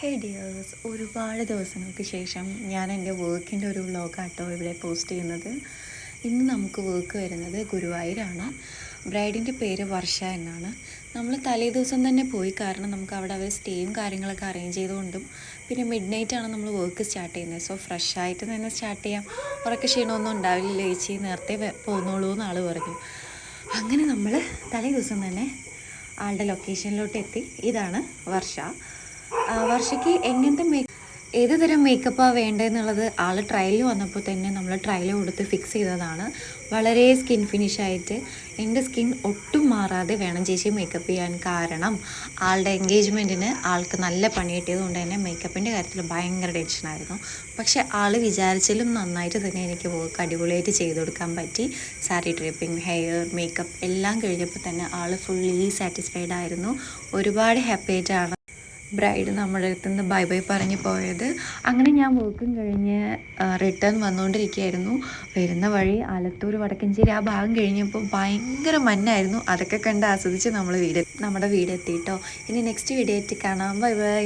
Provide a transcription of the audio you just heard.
ഹേ dears, ഒരുപാട് ദിവസങ്ങൾക്ക് ശേഷം ഞാൻ എൻ്റെ വർക്കിൻ്റെ ഒരു വ്ളോഗാട്ടോ ഇവിടെ പോസ്റ്റ് ചെയ്യുന്നത്. ഇന്ന് നമുക്ക് വർക്ക് വരുന്നത് ഗുരുവായൂരാണ്. ബ്രൈഡിൻ്റെ പേര് വർഷ എന്നാണ്. നമ്മൾ തലേ ദിവസം തന്നെ പോയി, കാരണം നമുക്ക് അവിടെ അവർ സ്റ്റേയും കാര്യങ്ങളൊക്കെ അറേഞ്ച് ചെയ്തുകൊണ്ടും പിന്നെ മിഡ് നൈറ്റാണ് നമ്മൾ വർക്ക് സ്റ്റാർട്ട് ചെയ്യുന്നത്. സോ ഫ്രഷ് ആയിട്ട് തന്നെ സ്റ്റാർട്ട് ചെയ്യാം, ഉറക്ക ക്ഷീണമൊന്നും ഉണ്ടാവില്ല ചേച്ചി, നേരത്തെ പോന്നോളൂ എന്ന് ആൾ പറഞ്ഞു. അങ്ങനെ നമ്മൾ തലേ ദിവസം തന്നെ ആളുടെ ലൊക്കേഷനിലോട്ട് എത്തി. ഇതാണ് വർഷ. വർഷയ്ക്ക് എങ്ങനത്തെ ഏത് തരം മേക്കപ്പാണ് വേണ്ടതെന്നുള്ളത് ആൾ ട്രയലിൽ വന്നപ്പോൾ തന്നെ നമ്മൾ ട്രയൽ കൊടുത്ത് ഫിക്സ് ചെയ്തതാണ്. വളരെ സ്കിൻ ഫിനിഷായിട്ട് എൻ്റെ സ്കിൻ ഒട്ടും മാറാതെ വേണം ചേച്ചി മേക്കപ്പ് ചെയ്യാൻ. കാരണം ആളുടെ എൻഗേജ്മെൻറ്റിന് ആൾക്ക് നല്ല പണി കിട്ടിയത് കൊണ്ട് തന്നെ മേക്കപ്പിൻ്റെ കാര്യത്തിൽ ഭയങ്കര ടെൻഷനായിരുന്നു. പക്ഷേ ആൾ വിചാരിച്ചാലും നന്നായിട്ട് തന്നെ എനിക്ക് വർക്ക് അടിപൊളിയായിട്ട് ചെയ്ത് കൊടുക്കാൻ പറ്റി. സാരി ഡ്രേപ്പിംഗ്, ഹെയർ, മേക്കപ്പ് എല്ലാം കഴിഞ്ഞപ്പോൾ തന്നെ ആൾ ഫുള്ളി സാറ്റിസ്ഫൈഡ് ആയിരുന്നു. ഒരുപാട് ഹാപ്പി ആയിട്ടാണ് ബ്രൈഡ് നമ്മുടെ അടുത്ത് നിന്ന് ബൈ ബൈ പറഞ്ഞ് പോയത്. അങ്ങനെ ഞാൻ വർക്കും കഴിഞ്ഞ് റിട്ടേൺ വന്നുകൊണ്ടിരിക്കുകയായിരുന്നു. വരുന്ന വഴി ആലത്തൂർ വടക്കഞ്ചേരി ആ ഭാഗം കഴിഞ്ഞപ്പോൾ ഭയങ്കര മഞ്ഞായിരുന്നു. അതൊക്കെ കണ്ട് ആസ്വദിച്ച് നമ്മുടെ വീട് എത്തിയിട്ടോ. ഇനി നെക്സ്റ്റ് വീഡിയോ ആയിട്ട് കാണാം. Bye bye.